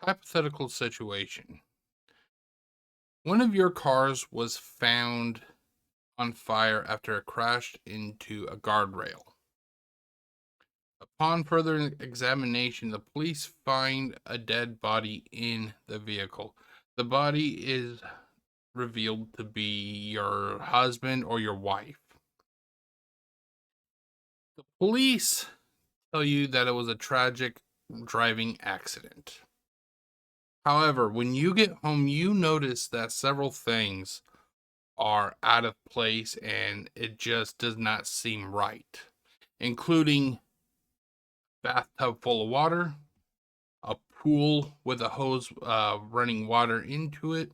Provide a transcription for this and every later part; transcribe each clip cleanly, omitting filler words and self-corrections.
Hypothetical situation. One of your cars was found on fire after it crashed into a guardrail. Upon further examination, the police find a dead body in the vehicle. The body is revealed to be your husband or your wife. The police tell you that it was a tragic driving accident. However, when you get home, you notice that several things are out of place and it just does not seem right, including bathtub full of water, a pool with a hose running water into it,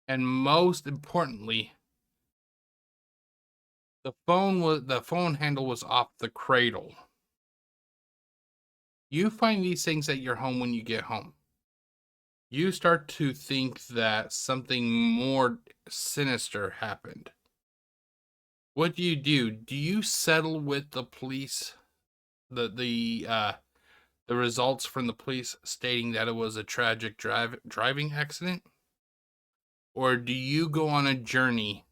and most importantly, the phone handle was off the cradle. You find these things at your home when you get home. You start to think that something more sinister happened. What do? Do you settle with the police, the results from the police stating that it was a tragic driving accident? Or do you go on a journey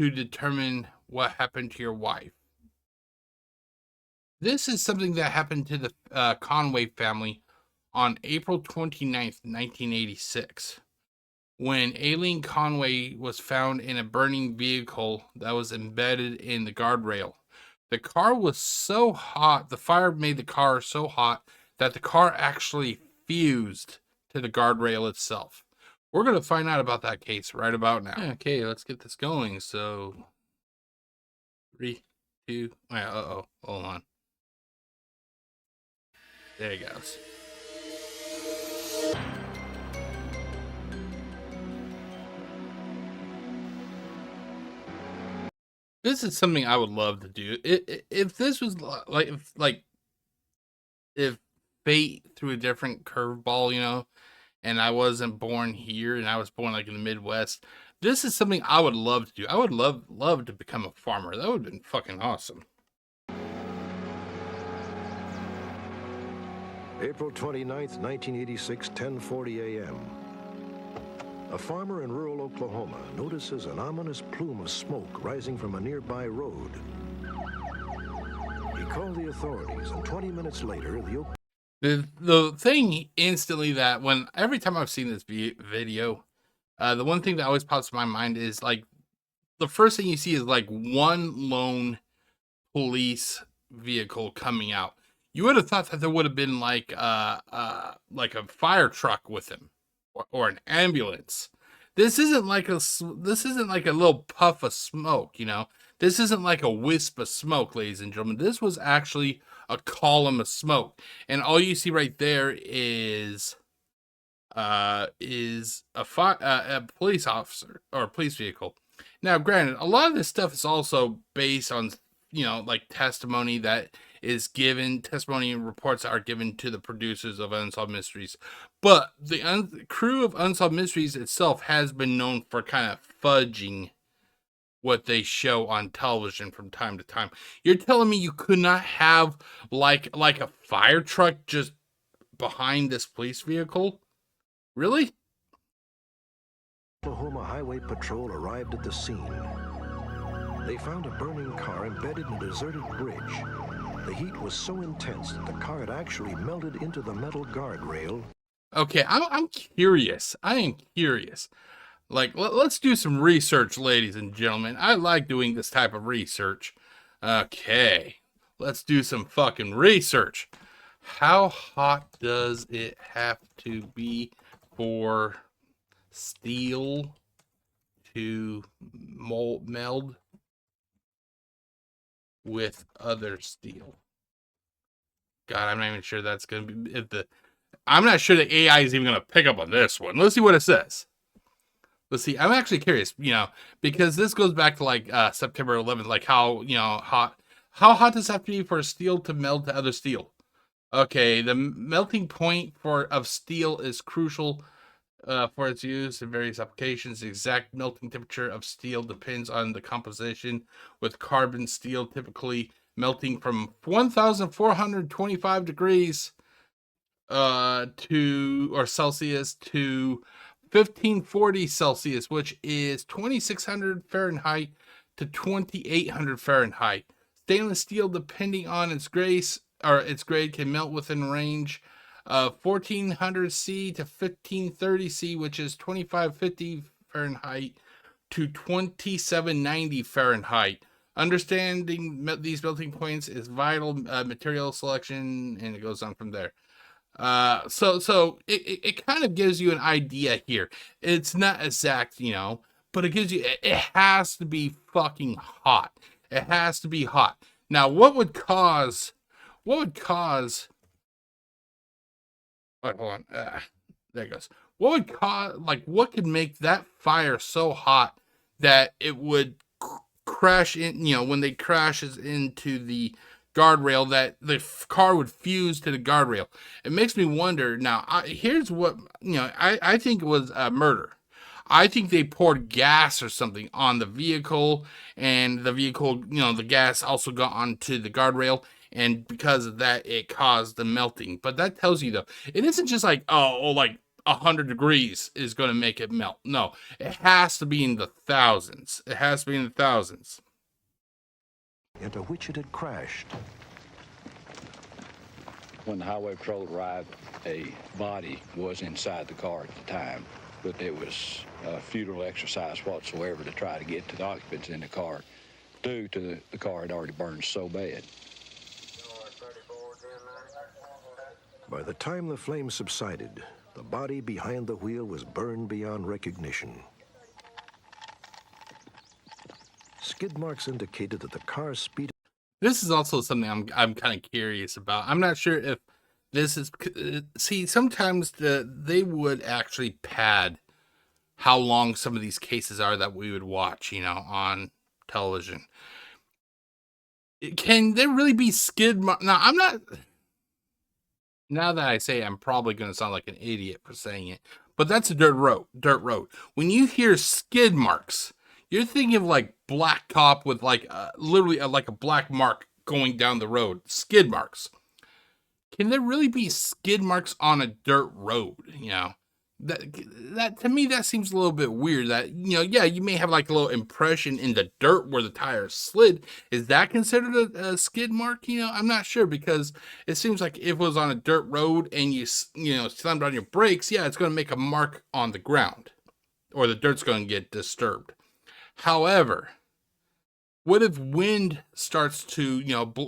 to determine what happened to your wife? This is something that happened to the Conway family on April 29th, 1986, when Aeileen Conway was found in a burning vehicle that was embedded in the guardrail. The car was so hot, the fire made the car so hot that the car actually fused to the guardrail itself. We're going to find out about that case right about now. Okay, let's get this going. So, 3, 2, hold on. There it goes. This is something I would love to do. If this was if fate threw a different curveball, and I wasn't born here and I was born like in the Midwest, this is something I would love to do. I would love to become a farmer. That would have been fucking awesome. April 29th, 1986, 10:40 a.m. A farmer in rural Oklahoma notices an ominous plume of smoke rising from a nearby road. He called the authorities, and 20 minutes later, the thing instantly that every time I've seen this video, the one thing that always pops in my mind is like the first thing you see is like one lone police vehicle coming out. You would have thought that there would have been like a fire truck with him, or an ambulance. This isn't like a little puff of smoke, This isn't like a wisp of smoke, ladies and gentlemen. This was actually a column of smoke, and all you see right there is a police officer or a police vehicle. Now, granted, a lot of this stuff is also based on like testimony and reports that are given to the producers of Unsolved Mysteries. But the crew of Unsolved Mysteries itself has been known for kind of fudging what they show on television from time to time. You're telling me you could not have like a fire truck just behind this police vehicle? Really? Oklahoma Highway Patrol arrived at the scene. They found a burning car embedded in a deserted bridge. The heat was so intense that the car had actually melted into the metal guardrail. Okay, I'm curious. I am curious. Like, let's do some research, ladies and gentlemen. I like doing this type of research. Okay, let's do some fucking research. How hot does it have to be for steel to meld with other steel? God, I'm not even sure that's going to be I'm not sure the AI is even going to pick up on this one. Let's see what it says. Let's see. I'm actually curious, because this goes back to like September 11th, like how hot does it have to be for steel to meld to other steel? Okay, the melting point of steel is crucial for its use in various applications. The exact melting temperature of steel depends on the composition, with carbon steel typically melting from 1,425 degrees to or Celsius to 1540 Celsius, which is 2600 Fahrenheit to 2800 Fahrenheit. Stainless steel, depending on its grace or its grade, can melt within range of 1400 C to 1530 C, which is 2550 Fahrenheit to 2790 Fahrenheit. Understanding these melting points is vital. Material selection, and it goes on from there. So it kind of gives you an idea here. It's not exact, but it gives you. It has to be fucking hot. It has to be hot. Now, what would cause? Wait, hold on. There it goes. What would cause? Like, what could make that fire so hot that it would crash in? When they crashes into the guardrail, that the car would fuse to the guardrail. It makes me wonder. Now, here's what I think it was a murder. I think they poured gas or something on the vehicle, and the vehicle, the gas also got onto the guardrail, and because of that, it caused the melting. But that tells you, though, it isn't just like, like 100 degrees is going to make it melt. No, it has to be in the thousands. It has to be in the thousands. Into which it had crashed. When the highway patrol arrived, a body was inside the car at the time, but it was a futile exercise whatsoever to try to get to the occupants in the car due to the car had already burned so bad. By the time the flames subsided, the body behind the wheel was burned beyond recognition. Skid marks indicated that the car's speed. This is also something I'm kind of curious about. I'm not sure if this is. See, sometimes they would actually pad how long some of these cases are that we would watch, on television. Can there really be skid marks? Now, I'm not. Now that I say it, I'm probably going to sound like an idiot for saying it, but that's a dirt road. Dirt road. When you hear skid marks, you're thinking of like blacktop with like literally like a black mark going down the road. Skid marks. Can there really be skid marks on a dirt road? That to me that seems a little bit weird. That yeah, you may have like a little impression in the dirt where the tire slid. Is that considered a skid mark? I'm not sure, because it seems like if it was on a dirt road and you slammed on your brakes, yeah, it's going to make a mark on the ground, or the dirt's going to get disturbed. However, what if wind starts to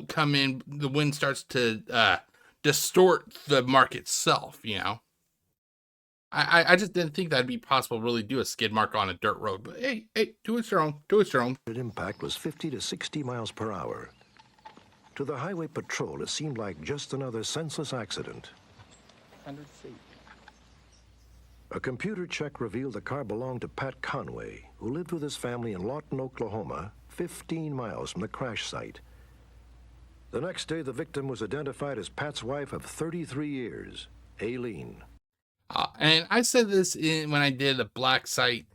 come in? The wind starts to distort the mark itself. I just didn't think that'd be possible to really do a skid mark on a dirt road. But hey, to its your own. To its your own. Impact was 50 to 60 miles per hour. To the highway patrol, it seemed like just another senseless accident. 100 feet. A computer check revealed the car belonged to Pat Conway, who lived with his family in Lawton, Oklahoma, 15 miles from the crash site. The next day, the victim was identified as Pat's wife of 33 years, Aeileen. And I said this when I did a Black Site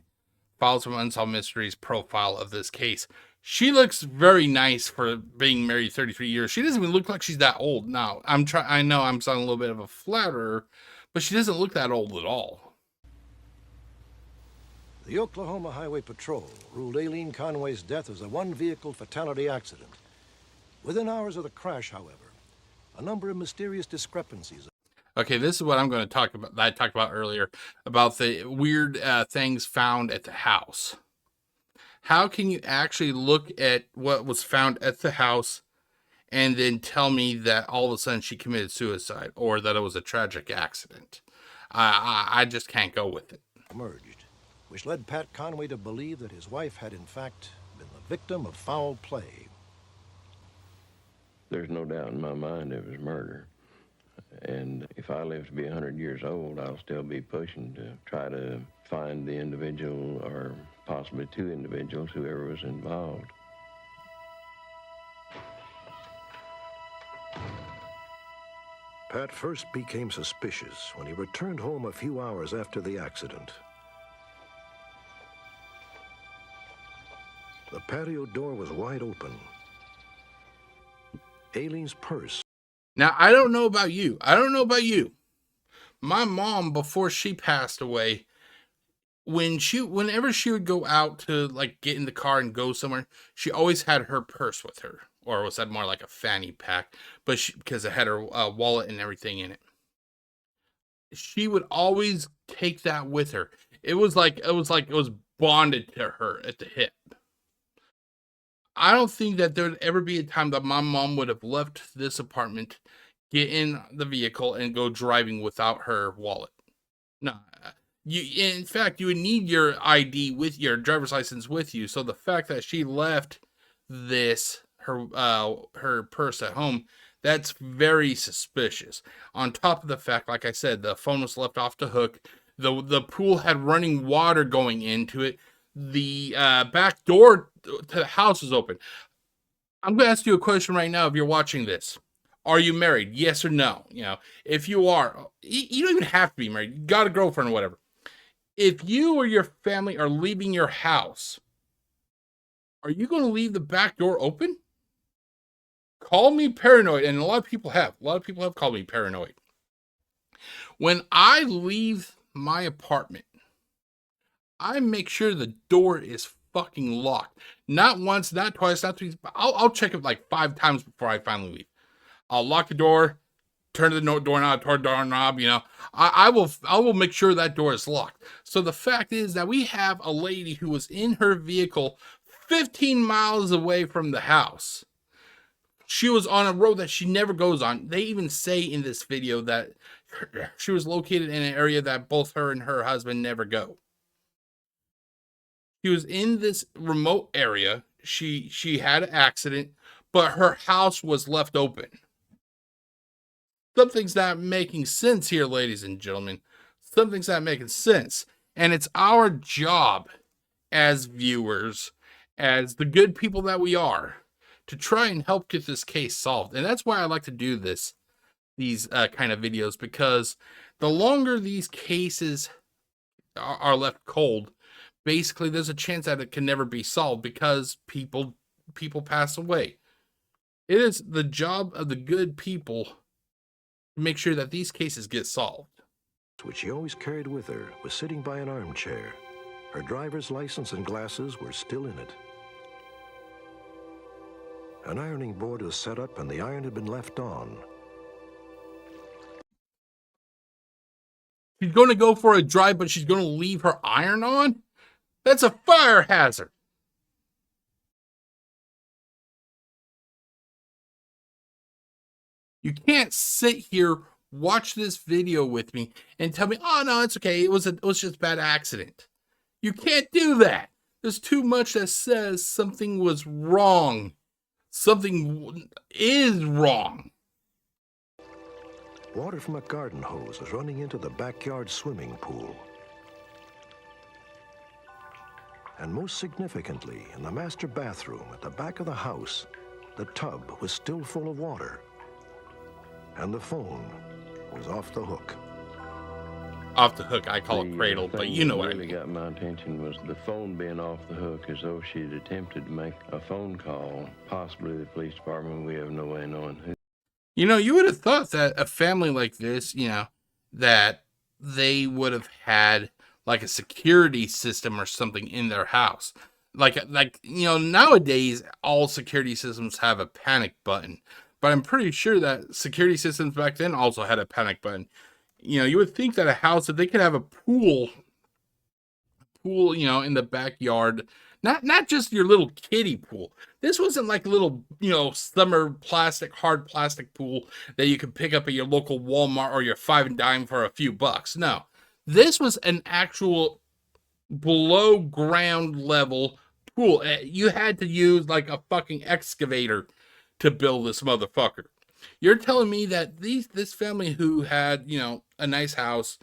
Files from Unsolved Mysteries profile of this case. She looks very nice for being married 33 years. She doesn't even look like she's that old. Now, I know I'm sounding a little bit of a flatterer, but she doesn't look that old at all. The Oklahoma Highway Patrol ruled Aeileen Conway's death as a one-vehicle fatality accident. Within hours of the crash, however, a number of mysterious discrepancies. Okay, this is what I'm going to talk about, that I talked about earlier, about the weird things found at the house. How can you actually look at what was found at the house and then tell me that all of a sudden she committed suicide, or that it was a tragic accident? I just can't go with it. Emerged, which led Pat Conway to believe that his wife had in fact been the victim of foul play. There's no doubt in my mind it was murder. And if I live to be 100 years old, I'll still be pushing to try to find the individual, or possibly two individuals, whoever was involved. Pat first became suspicious when he returned home a few hours after the accident. The patio door was wide open. Aileen's purse. Now, I don't know about you. My mom, before she passed away, whenever she would go out to like get in the car and go somewhere, she always had her purse with her, or was that more like a fanny pack? But because it had her wallet and everything in it, she would always take that with her. It was bonded to her at the hip. I don't think that there would ever be a time that my mom would have left this apartment, get in the vehicle, and go driving without her wallet. No, in fact, you would need your ID with your driver's license with you. So the fact that she left her purse at home, that's very suspicious. On top of the fact, like I said, the phone was left off the hook. The pool had running water going into it. The back door to the house was open. I'm going to ask you a question right now if you're watching this. Are you married? Yes or no? If you are, you don't even have to be married. You got a girlfriend or whatever. If you or your family are leaving your house, are you going to leave the back door open? Call me paranoid, and a lot of people have. A lot of people have called me paranoid. When I leave my apartment, I make sure the door is fucking locked. Not once, not twice, not three. I'll check it like 5 times before I finally leave. I'll lock the door, turn the doorknob, I will make sure that door is locked. So the fact is that we have a lady who was in her vehicle 15 miles away from the house. She was on a road that she never goes on. They even say in this video that she was located in an area that both her and her husband never go. She was in this remote area. She had an accident, but her house was left open. Something's not making sense here, ladies and gentlemen. Something's not making sense. And it's our job as viewers, as the good people that we are, to try and help get this case solved. And that's why I like to do these kind of videos, because the longer these cases are left cold, basically there's a chance that it can never be solved because people pass away. It is the job of the good people to make sure that these cases get solved. Which she always carried with her was sitting by an armchair. Her driver's license and glasses were still in it. An ironing board was set up and the iron had been left on. She's going to go for a drive, but she's going to leave her iron on? That's a fire hazard. You can't sit here, watch this video with me, and tell me, oh, no, it's okay. It was just a bad accident. You can't do that. There's too much that says something was wrong. Something is wrong. Water from a garden hose was running into the backyard swimming pool. And most significantly, in the master bathroom at the back of the house, the tub was still full of water. And the phone was off the hook. Off the hook, I call it cradle, but you know what I mean. What really got my attention was the phone being off the hook, as though she had attempted to make a phone call, possibly the police department. We have no way of knowing who. You would have thought that a family like this, that they would have had like a security system or something in their house. Like nowadays, all security systems have a panic button. But I'm pretty sure that security systems back then also had a panic button. You would think that a house, if they could have a pool, in the backyard, not just your little kiddie pool. This wasn't like a little, summer hard plastic pool that you could pick up at your local Walmart or your Five and Dime for a few bucks. No, this was an actual below ground level pool. You had to use like a fucking excavator to build this motherfucker. You're telling me that this family who had, a nice house,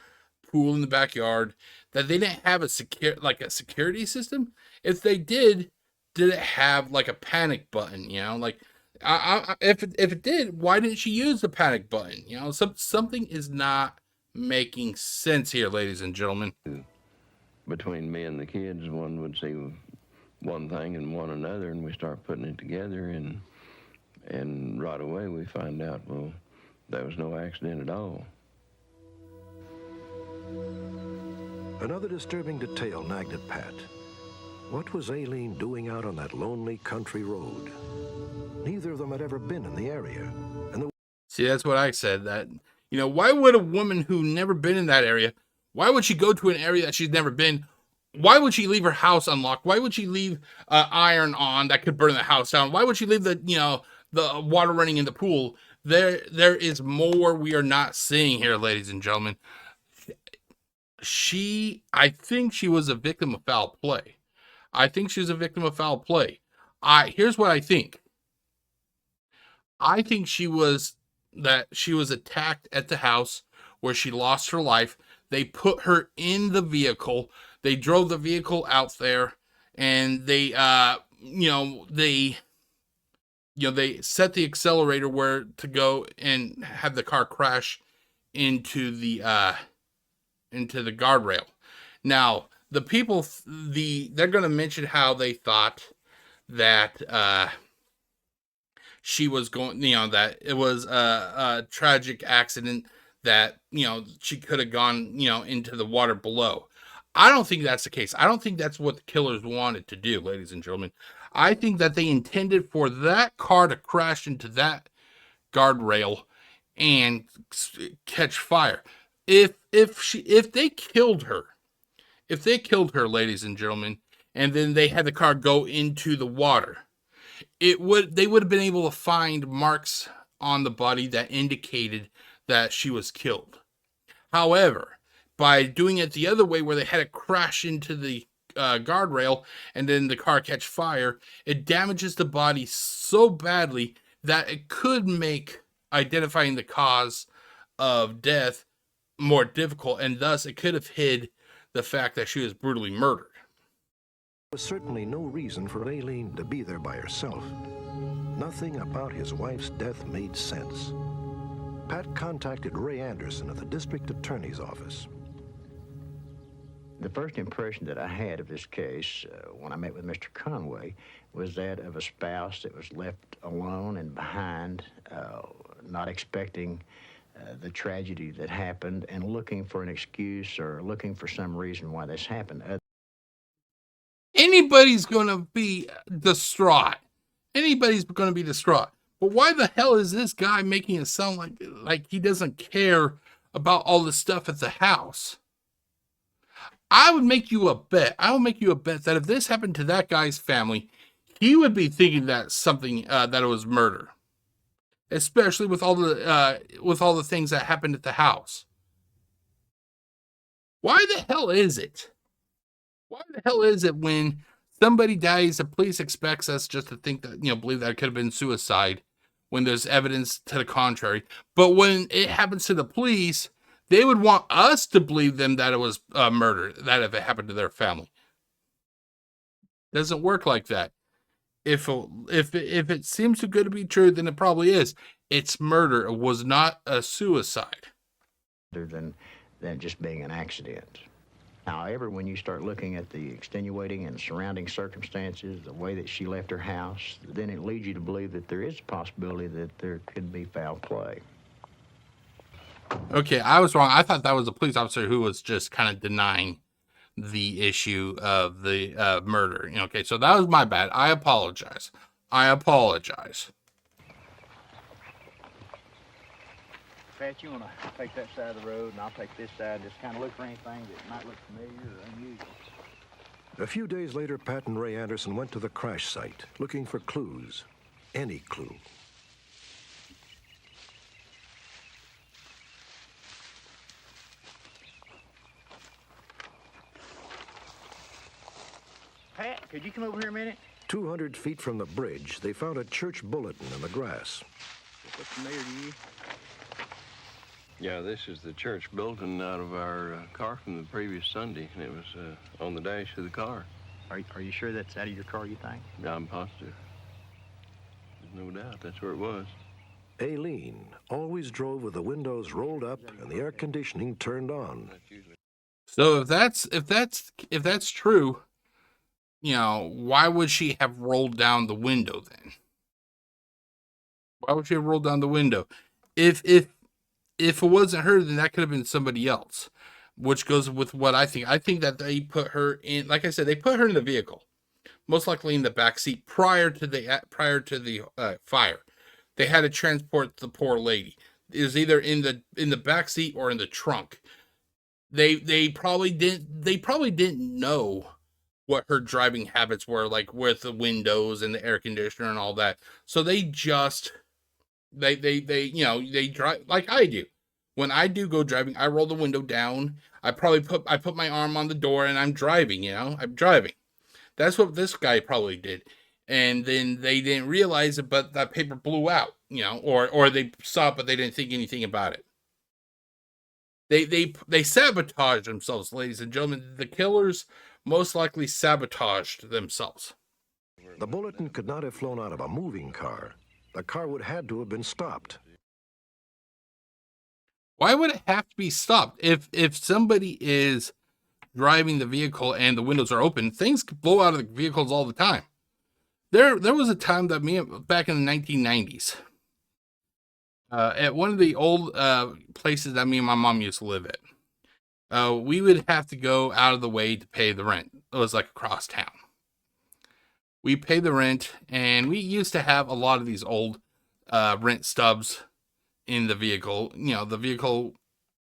pool in the backyard, that they didn't have a security system? If they did it have like a panic button? If it did, why didn't she use the panic button? Something is not making sense here, ladies and gentlemen. Between me and the kids, one would see one thing and one another, and we start putting it together, and right away we find out, well, there was no accident at all. Another disturbing detail nagged at Pat. What was Aeileen doing out on that lonely country road? Neither of them had ever been in the area. And See, that's what I said. That, why would a woman who never been in that area, why would she go to an area that she's never been? Why would she leave her house unlocked? Why would she leave iron on that could burn the house down? Why would she leave the water running in the pool? There is more we are not seeing here, ladies and gentlemen. I think she was a victim of foul play. Here's what I think. I think she was attacked at the house where she lost her life. They put her in the vehicle. They drove the vehicle out there, and they set the accelerator where to go and have the car crash into the guardrail. Now, the people, they're going to mention how they thought that she was going, that it was a tragic accident, that, she could have gone, into the water below. I don't think that's the case. I don't think that's what the killers wanted to do, ladies and gentlemen. I think that they intended for that car to crash into that guardrail and catch fire. If they killed her, ladies and gentlemen, and then they had the car go into the water, they would have been able to find marks on the body that indicated that she was killed. However, by doing it the other way, where they had it crash into the guardrail and then the car catch fire, it damages the body so badly that it could make identifying the cause of death more difficult, and thus it could have hid the fact that she was brutally murdered. there was certainly no reason for Aeileen to be there by herself. Nothing about his wife's death made sense. Pat contacted Ray Anderson at the district attorney's office. The first impression that I had of this case when I met with Mr. Conway was that of a spouse that was left alone and behind, not expecting the tragedy that happened and looking for an excuse or looking for some reason why this happened. Anybody's going to be distraught. But why the hell is this guy making it sound like he doesn't care about all the stuff at the house? I will make you a bet that if this happened to that guy's family, he would be thinking that something that it was murder, especially with all the things that happened at the house. Why the hell is it? When somebody dies, the police expects us just to think that, believe that it could have been suicide when there's evidence to the contrary. But when it happens to the police, they would want us to believe them that it was murder, that if it happened to their family. It doesn't work like that. If it seems too good to be true, then it probably is. It's murder. It was not a suicide. Other than just being an accident. However, when you start looking at the extenuating and surrounding circumstances, the way that she left her house, then it leads you to believe that there is a possibility that there could be foul play. Okay, I was wrong. I thought that was a police officer who was just kind of denying the issue of the murder. Okay, so that was my bad. I apologize. Pat, you want to take that side of the road, and I'll take this side, just kind of look for anything that might look familiar or unusual. A few days later, Pat and Ray Anderson went to the crash site, looking for clues. Any clue. Pat, could you come over here a minute? 200 feet from the bridge, they found a church bulletin in the grass. Look familiar to you? Yeah, this is the church bulletin out of our car from the previous Sunday, and it was on the dash of the car. Are you sure that's out of your car, you think? Yeah, I'm positive. There's no doubt that's where it was. Aeileen always drove with the windows rolled up and the air conditioning turned on. So if that's true, why would she have rolled down the window then? Why would she have rolled down the window? If it wasn't her, then that could have been somebody else. which goes with what I think. I think that they put her in, like I said, they put her in the vehicle, most likely in the back seat prior to the fire. They had to transport the poor lady. It was either in the back seat or in the trunk. They probably didn't know what her driving habits were, like with the windows and the air conditioner and all that. So they just they drive like I do. When I do go driving, I roll the window down. I put my arm on the door and I'm driving, I'm driving. That's what this guy probably did. And then they didn't realize it, but that paper blew out, or they saw it, but they didn't think anything about it. They sabotaged themselves, ladies and gentlemen. The killers most likely sabotaged themselves. The bulletin could not have flown out of a moving car. The car would have had to have been stopped. Why would it have to be stopped? If somebody is driving the vehicle and the windows are open, things could blow out of the vehicles all the time. There was a time that back in the 1990s, at one of the old places that me and my mom used to live at, we would have to go out of the way to pay the rent. It was like across town. We paid the rent, and we used to have a lot of these old rent stubs in the vehicle. The vehicle,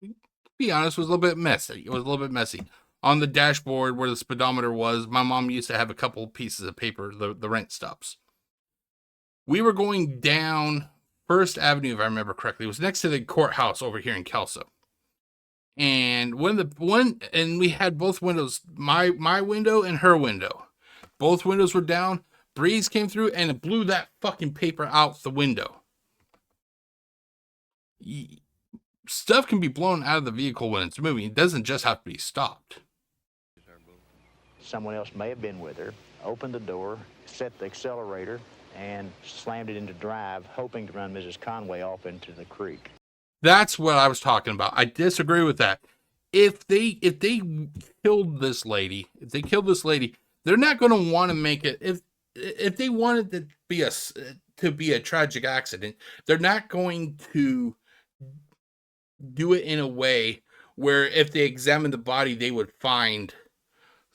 to be honest, was a little bit messy. It was a little bit messy. On the dashboard where the speedometer was, my mom used to have a couple pieces of paper, the rent stubs. We were going down First Avenue, if I remember correctly. It was next to the courthouse over here in Kelso. And and we had both windows, my window and her window. Both windows were down. Breeze came through and it blew that fucking paper out the window. Stuff can be blown out of the vehicle when it's moving. It doesn't just have to be stopped. Someone else may have been with her, opened the door, set the accelerator, and slammed it into drive, hoping to run Mrs. Conway off into the creek. That's what I was talking about. I disagree with that. If they killed this lady, they're not going to want to make it. If they wanted it to be a tragic accident, they're not going to do it in a way where if they examine the body, they would find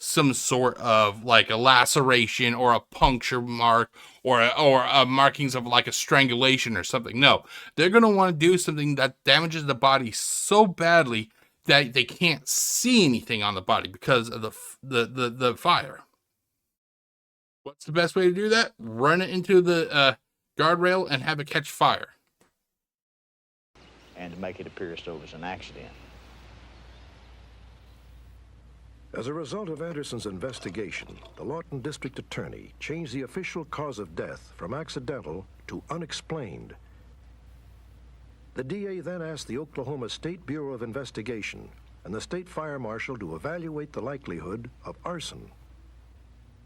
some sort of like a laceration or a puncture mark or markings of like a strangulation or something. No, they're going to want to do something that damages the body so badly that they can't see anything on the body because of the fire. What's the best way to do that? Run it into the guardrail and have it catch fire. And to make it appear as though it was an accident. As a result of Anderson's investigation, the Lawton District Attorney changed the official cause of death from accidental to unexplained. The DA then asked the Oklahoma State Bureau of Investigation and the State Fire Marshal to evaluate the likelihood of arson.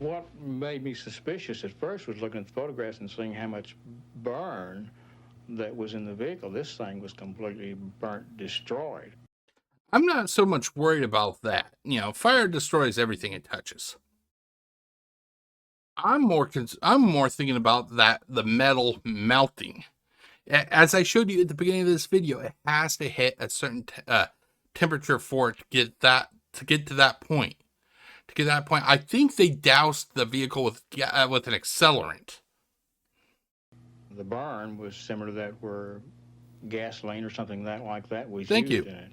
What made me suspicious at first was looking at the photographs and seeing how much burn that was in the vehicle. This thing was completely burnt, destroyed. I'm not so much worried about that. Fire destroys everything it touches. I'm more thinking about the metal melting. As I showed you at the beginning of this video, it has to hit a certain temperature for it to get to that point. I think they doused the vehicle with an accelerant. The burn was similar to that where gasoline or something like that was used in it.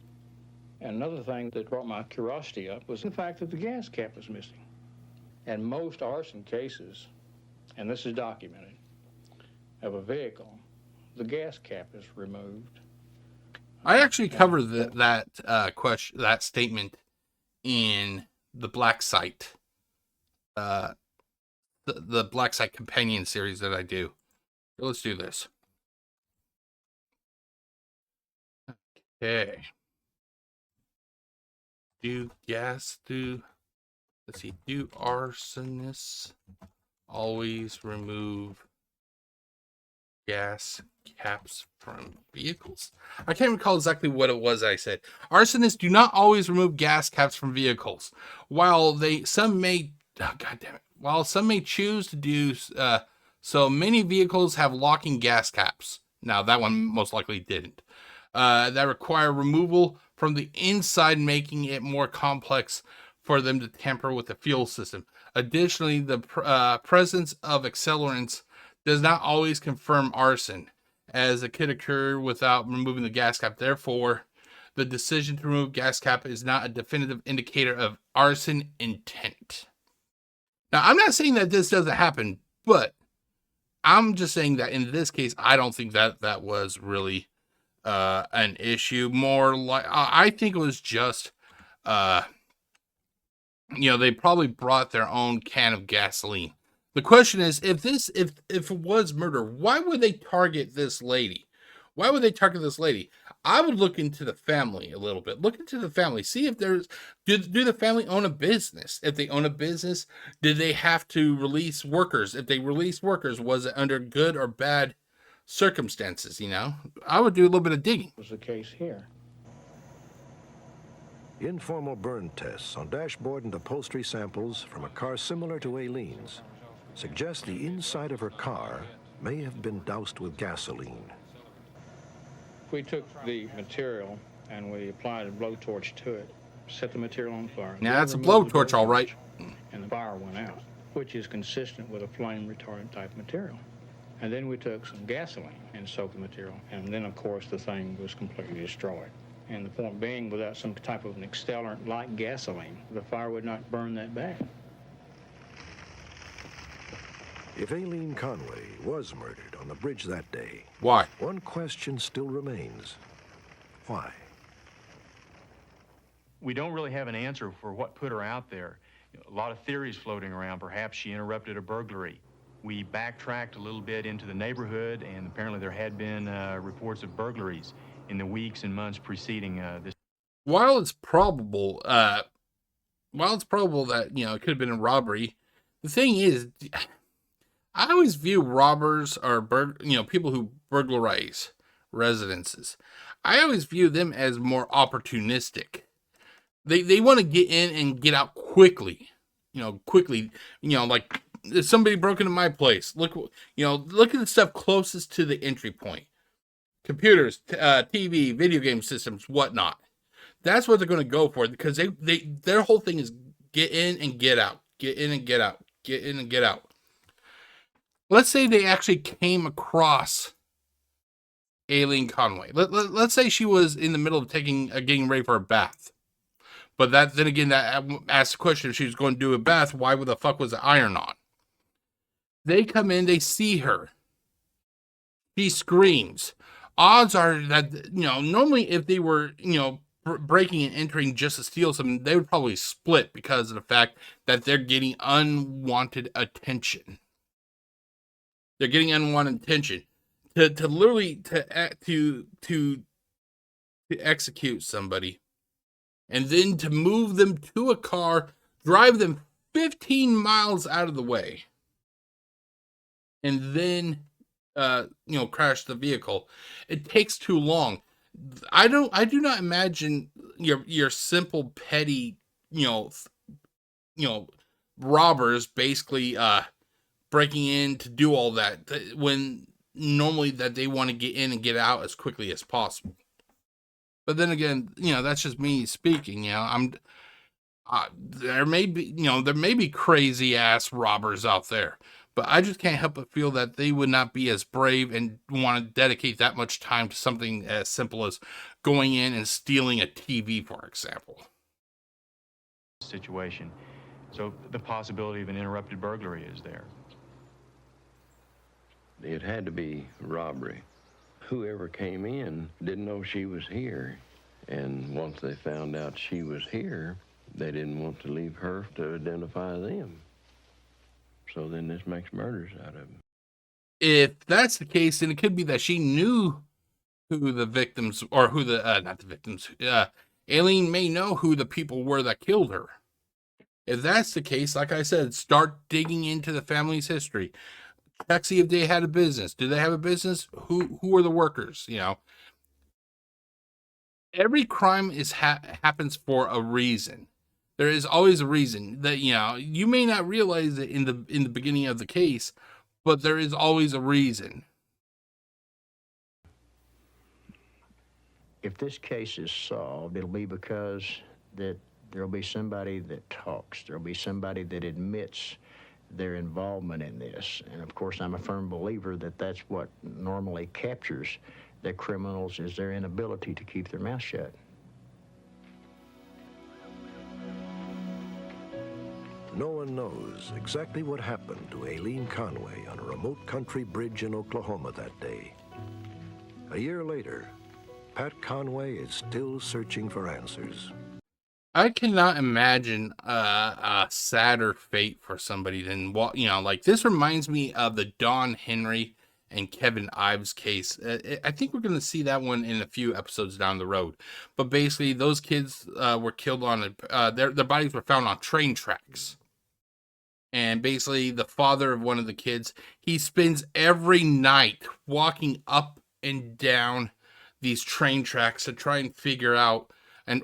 And another thing that brought my curiosity up was the fact that the gas cap was missing. And most arson cases, and this is documented, of a vehicle, the gas cap is removed. I actually covered that statement in the Black Site, the Black Site companion series that I do. So let's do this. Okay. Do arsonists always remove gas caps from vehicles? I can't recall exactly what it was I said. Arsonists do not always remove gas caps from vehicles. While some may choose to do so, many vehicles have locking gas caps. Now, that one most likely didn't. That require removal from the inside, making it more complex for them to tamper with the fuel system. Additionally, the presence of accelerants does not always confirm arson, as it could occur without removing the gas cap. Therefore, the decision to remove gas cap is not a definitive indicator of arson intent. Now, I'm not saying that this doesn't happen, but I'm just saying that in this case, I don't think that was really an issue. More like, I think it was just, they probably brought their own can of gasoline. The question is, if it was murder, why would they target this lady? Why would they target this lady? I would look into the family a little bit. Look into the family. See if do the family own a business? If they own a business, did they have to release workers? If they released workers, was it under good or bad circumstances? I would do a little bit of digging. Was the case here. Informal burn tests on dashboard and upholstery samples from a car similar to Aeileen's suggest the inside of her car may have been doused with gasoline. We took the material and we applied a blowtorch to it, set the material on fire. Now that's a blowtorch, all right. And the fire went out, which is consistent with a flame retardant type material. And then we took some gasoline and soaked the material. And then, of course, the thing was completely destroyed. And the point being, without some type of an accelerant like gasoline, the fire would not burn that bad. If Aeileen Conway was murdered on the bridge that day, why? One question still remains. Why? We don't really have an answer for what put her out there. A lot of theories floating around. Perhaps she interrupted a burglary. We backtracked a little bit into the neighborhood, and apparently there had been reports of burglaries in the weeks and months preceding this. While it's probable that it could have been a robbery, the thing is, I always view robbers or people who burglarize residences. I always view them as more opportunistic. They want to get in and get out quickly. Like if somebody broke into my place. Look at the stuff closest to the entry point. Computers, TV, video game systems, whatnot. That's what they're going to go for, because their whole thing is get in and get out. Get in and get out. Get in and get out. Let's say they actually came across Aeileen Conway. Let's say she was in the middle of getting ready for a bath. But then again, that asks the question, if she was going to do a bath, why the fuck was the iron on? They come in, they see her. She screams. Odds are that, normally if they were, breaking and entering just to steal something, they would probably split because of the fact that they're getting unwanted attention. They're getting unwanted attention. To literally to execute somebody, and then to move them to a car, drive them 15 miles out of the way, and then crash the vehicle. It takes too long. I do not imagine your simple petty robbers basically breaking in to do all that, when normally that they want to get in and get out as quickly as possible. But then again, that's just me speaking. There may be crazy ass robbers out there, but I just can't help but feel that they would not be as brave and want to dedicate that much time to something as simple as going in and stealing a TV, for example. Situation. So the possibility of an interrupted burglary is there. It had to be robbery. Whoever came in didn't know she was here. And once they found out she was here, they didn't want to leave her to identify them. So then this makes murders out of them. If that's the case, then it could be that she knew who the victims, or who not the victims, Aeileen may know who the people were that killed her. If that's the case, like I said, start digging into the family's history. Check, see if they had a business. Do they have a business? Who are the workers? Every crime happens for a reason. There is always a reason that, you may not realize it in the beginning of the case, but there is always a reason. if this case is solved, it'll be because that there'll be somebody that talks. There'll be somebody that admits their involvement in this. And of course, I'm a firm believer that that's what normally captures the criminals, is their inability to keep their mouth shut. No one knows exactly what happened to Aeileen Conway on a remote country bridge in Oklahoma that day. A year later, Pat Conway is still searching for answers. I cannot imagine a sadder fate for somebody than what, like this reminds me of the Don Henry and Kevin Ives case. I think we're going to see that one in a few episodes down the road. But basically, those kids were killed on their bodies were found on train tracks. And basically, the father of one of the kids, he spends every night walking up and down these train tracks to try and figure out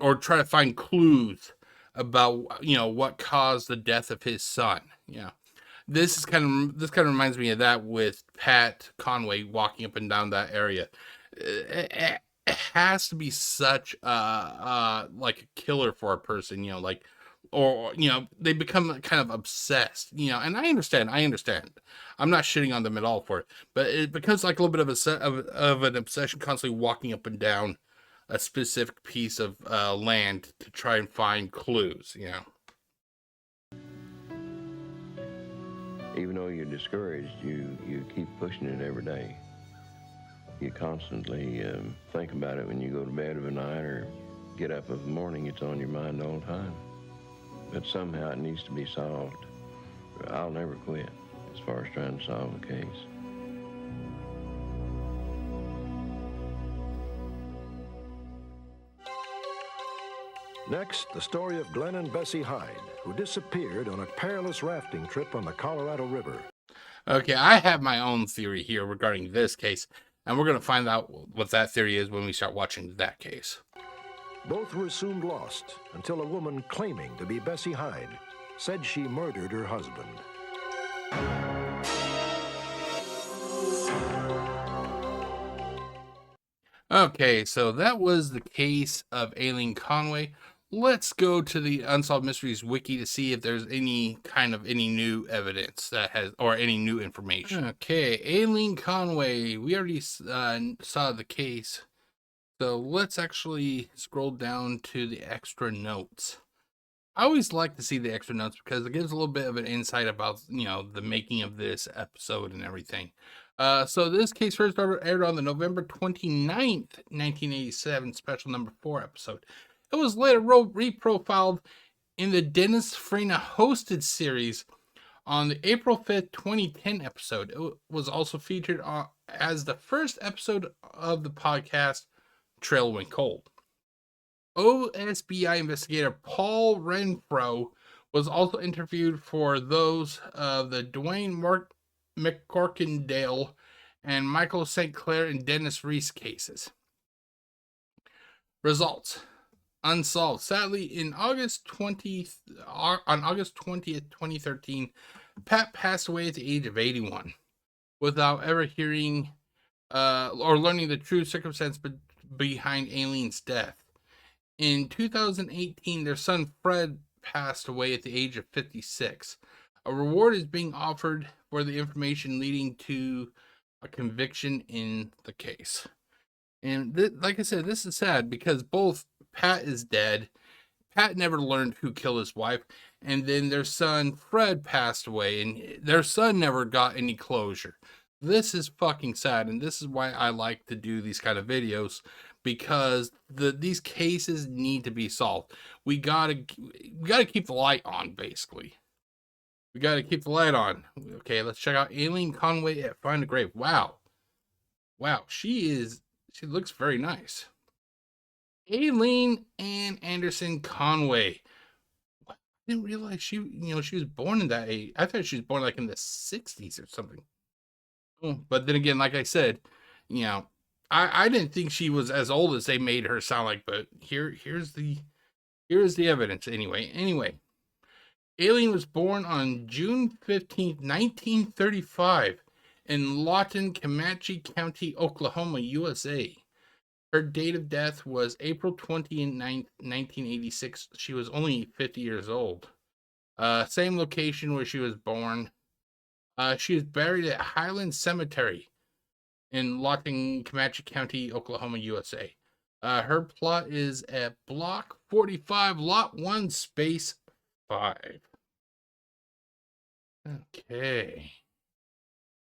or try to find clues about what caused the death of his son. This kind of reminds me of that with Pat Conway walking up and down that area. It has to be such like a killer for a person, or they become kind of obsessed, and I understand. I'm not shitting on them at all for it, but it becomes like a little bit of an obsession, constantly walking up and down a specific piece of land to try and find clues. Even though you're discouraged, you keep pushing it every day. You constantly think about it when you go to bed of a night or get up of the morning. It's on your mind all the time. But somehow it needs to be solved. I'll never quit as far as trying to solve the case. Next, the story of Glenn and Bessie Hyde, who disappeared on a perilous rafting trip on the Colorado River. Okay, I have my own theory here regarding this case, and we're going to find out what that theory is when we start watching that case. Both were assumed lost until a woman claiming to be Bessie Hyde said she murdered her husband. Okay, so that was the case of Aeileen Conway. Let's go to the Unsolved Mysteries wiki to see if there's any new evidence or any new information. Okay, Aeileen Conway. We already saw the case. So let's actually scroll down to the extra notes. I always like to see the extra notes because it gives a little bit of an insight about, the making of this episode and everything. So this case first aired on the November 29th, 1987 special number 4 episode. It was later reprofiled in the Dennis Farina hosted series on the April 5th, 2010 episode. It was also featured as the first episode of the podcast Trail Went Cold. OSBI investigator Paul Renfro was also interviewed for those of the Dwayne McCorkindale and Michael St. Clair and Dennis Reese cases. Results. Unsolved. Sadly, on August 20th, 2013, Pat passed away at the age of 81 without ever hearing or learning the true circumstance behind Aileen's death. In 2018, their son Fred passed away at the age of 56. A reward is being offered for the information leading to a conviction in the case. And like I said, this is sad because both Pat is dead. Pat never learned who killed his wife. And then their son Fred passed away and their son never got any closure. This is fucking sad. And this is why I like to do these kind of videos, because these cases need to be solved. We gotta keep the light on, basically. We gotta keep the light on. Okay, let's check out Aeileen Conway at Find a Grave. Wow, she looks very nice. Aeileen Ann Anderson Conway. I didn't realize she was born in that age. I thought she was born like in the 60s or something. But then again, like I said, I didn't think she was as old as they made her sound like, but here's the evidence anyway. Aeileen was born on June 15th, 1935 in Lawton, Comanche County, Oklahoma, USA. Her date of death was April 29th, 1986. She was only 50 years old. Same location where she was born. She is buried at Highland Cemetery in Lawton, Comanche County, Oklahoma, USA. Her plot is at Block 45, Lot 1, Space 5. Okay.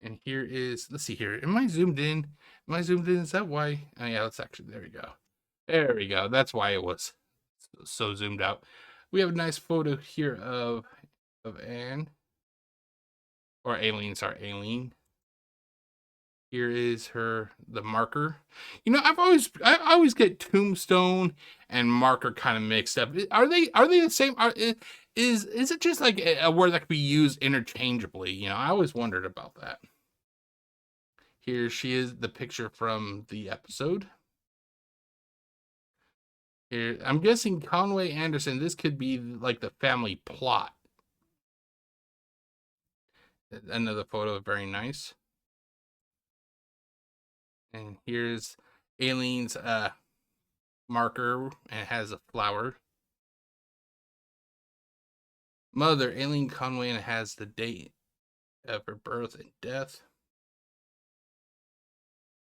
And here is, let's see here. Am I zoomed in? Am I zoomed in? Is that why? Oh, yeah, let's actually, there we go. There we go. That's why it was so zoomed out. We have a nice photo here of Anne. Or Aeileen, sorry, Aeileen. Here is the marker. You know, I always get tombstone and marker kind of mixed up. Are they the same? Is it just like a word that could be used interchangeably? You know, I always wondered about that. Here she is, the picture from the episode. Here, I'm guessing Conway Anderson. This could be like the family plot. Another photo, very nice. And here's Aileen's marker, and it has a flower. Mother, Aeileen Conway, and it has the date of her birth and death.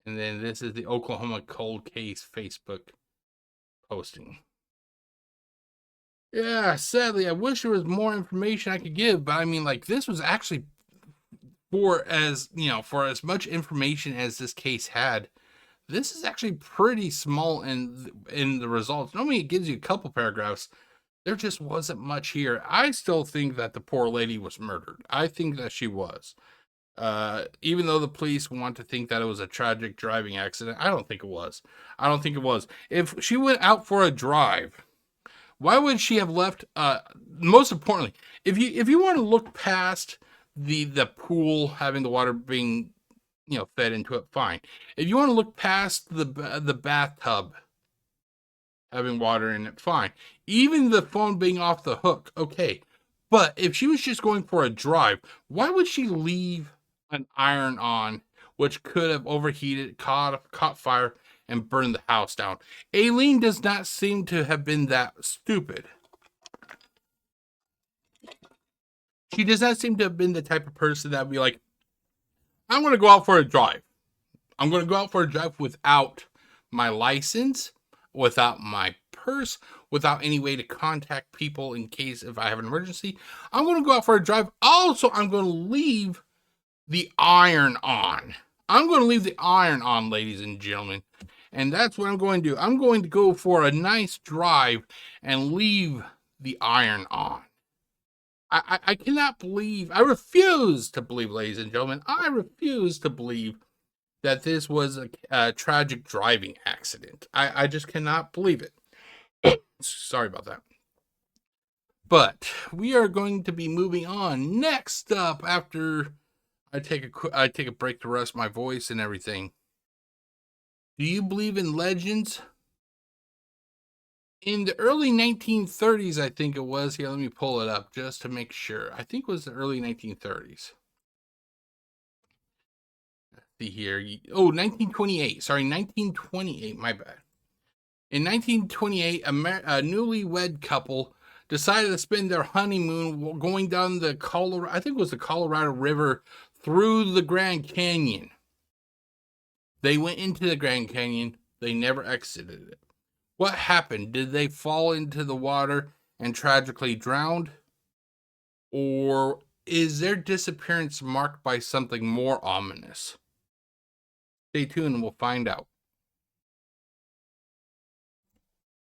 And then this is the Oklahoma Cold Case Facebook posting. Yeah, sadly, I wish there was more information I could give, but I mean, like, this was actually for as much information as this case had. This is actually pretty small in the results. Normally, it gives you a couple paragraphs. There just wasn't much here. I still think that the poor lady was murdered. I think that she was. Even though the police want to think that it was a tragic driving accident, I don't think it was. I don't think it was. If she went out for a drive, why would she have left? Most importantly, if you want to look past the pool having the water being, fed into it, fine. If you want to look past the bathtub having water in it, fine. Even the phone being off the hook, okay. But if she was just going for a drive, why would she leave an iron on, which could have overheated, caught fire, and burned the house down? Aeileen does not seem to have been that stupid. She does not seem to have been the type of person that would be like, I'm going to go out for a drive. I'm going to go out for a drive without my license, without my purse, without any way to contact people in case if I have an emergency. I'm going to go out for a drive. Also, I'm going to leave the iron on. I'm going to leave the iron on, ladies and gentlemen. And that's what I'm going to do. I'm going to go for a nice drive and leave the iron on. I cannot believe, I refuse to believe, ladies and gentlemen, I refuse to believe that this was a tragic driving accident. I just cannot believe it. Sorry about that. But we are going to be moving on. Next up, after I take a break to rest my voice and everything. Do you believe in legends? In the early 1930s, I think it was. Here, let me pull it up just to make sure. I think it was the early 1930s. Let's see here. 1928. Sorry, 1928. My bad. In 1928, a newlywed couple decided to spend their honeymoon going down the Colorado, I think it was the Colorado River, through the Grand Canyon. They went into the Grand Canyon. They never exited it. What happened? Did they fall into the water and tragically drowned? Or is their disappearance marked by something more ominous? Stay tuned and we'll find out.